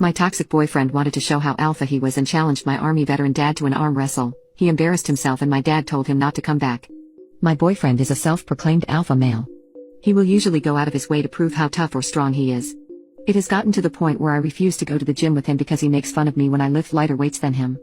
My toxic boyfriend wanted to show how alpha he was and challenged my army veteran dad to an arm wrestle. He embarrassed himself and my dad told him not to come back. My boyfriend is a self-proclaimed alpha male. He will usually go out of his way to prove how tough or strong he is. It has gotten to the point where I refuse to go to the gym with him because he makes fun of me when I lift lighter weights than him.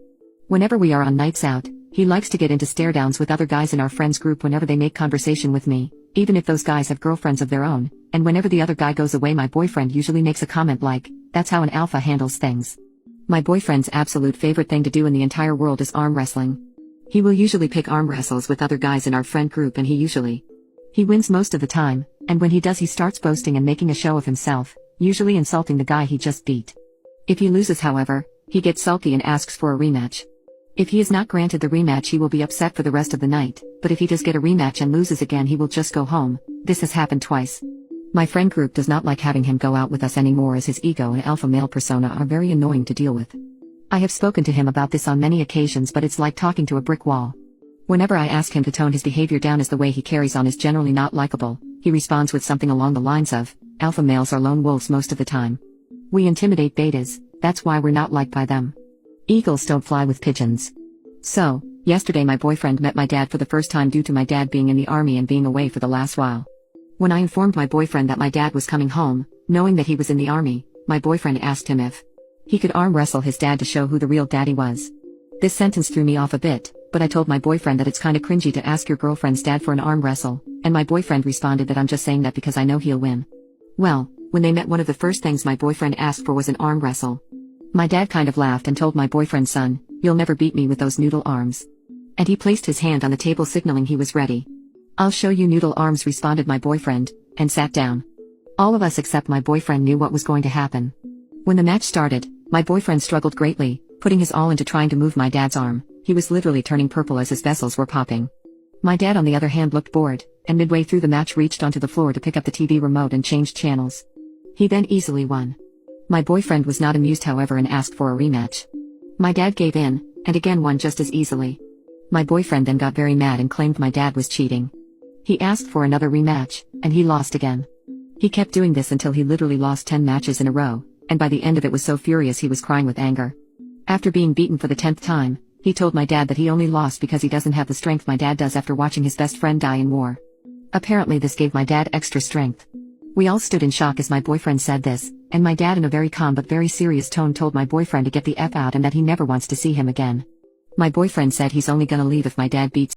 Whenever we are on nights out, he likes to get into stare-downs with other guys in our friends group whenever they make conversation with me, even if those guys have girlfriends of their own, and whenever the other guy goes away my boyfriend usually makes a comment like, "That's how an alpha handles things." My boyfriend's absolute favorite thing to do in the entire world is arm wrestling. He will usually pick arm wrestles with other guys in our friend group and he wins most of the time, and when he does he starts boasting and making a show of himself, usually insulting the guy he just beat. If he loses however, he gets sulky and asks for a rematch. If he is not granted the rematch he will be upset for the rest of the night, but if he does get a rematch and loses again he will just go home. This has happened twice. My friend group does not like having him go out with us anymore as his ego and alpha male persona are very annoying to deal with. I have spoken to him about this on many occasions but it's like talking to a brick wall. Whenever I ask him to tone his behavior down as the way he carries on is generally not likable, he responds with something along the lines of, "Alpha males are lone wolves most of the time. We intimidate betas, that's why we're not liked by them. Eagles don't fly with pigeons." So, yesterday my boyfriend met my dad for the first time due to my dad being in the army and being away for the last while. When I informed my boyfriend that my dad was coming home, knowing that he was in the army, my boyfriend asked him if he could arm wrestle his dad to show who the real daddy was. This sentence threw me off a bit, but I told my boyfriend that it's kinda cringy to ask your girlfriend's dad for an arm wrestle, and my boyfriend responded that I'm just saying that because I know he'll win. Well, when they met one of the first things my boyfriend asked for was an arm wrestle. My dad kind of laughed and told my boyfriend, "Son, you'll never beat me with those noodle arms." And he placed his hand on the table signaling he was ready. "I'll show you noodle arms," responded my boyfriend, and sat down. All of us except my boyfriend knew what was going to happen. When the match started, my boyfriend struggled greatly, putting his all into trying to move my dad's arm. He was literally turning purple as his vessels were popping. My dad on the other hand looked bored, and midway through the match reached onto the floor to pick up the TV remote and change channels. He then easily won. My boyfriend was not amused however and asked for a rematch. My dad gave in, and again won just as easily. My boyfriend then got very mad and claimed my dad was cheating. He asked for another rematch, and he lost again. He kept doing this until he literally lost 10 matches in a row, and by the end of it was so furious he was crying with anger. After being beaten for the 10th time, he told my dad that he only lost because he doesn't have the strength my dad does after watching his best friend die in war. Apparently this gave my dad extra strength. We all stood in shock as my boyfriend said this, and my dad in a very calm but very serious tone told my boyfriend to get the F out and that he never wants to see him again. My boyfriend said he's only gonna leave if my dad beats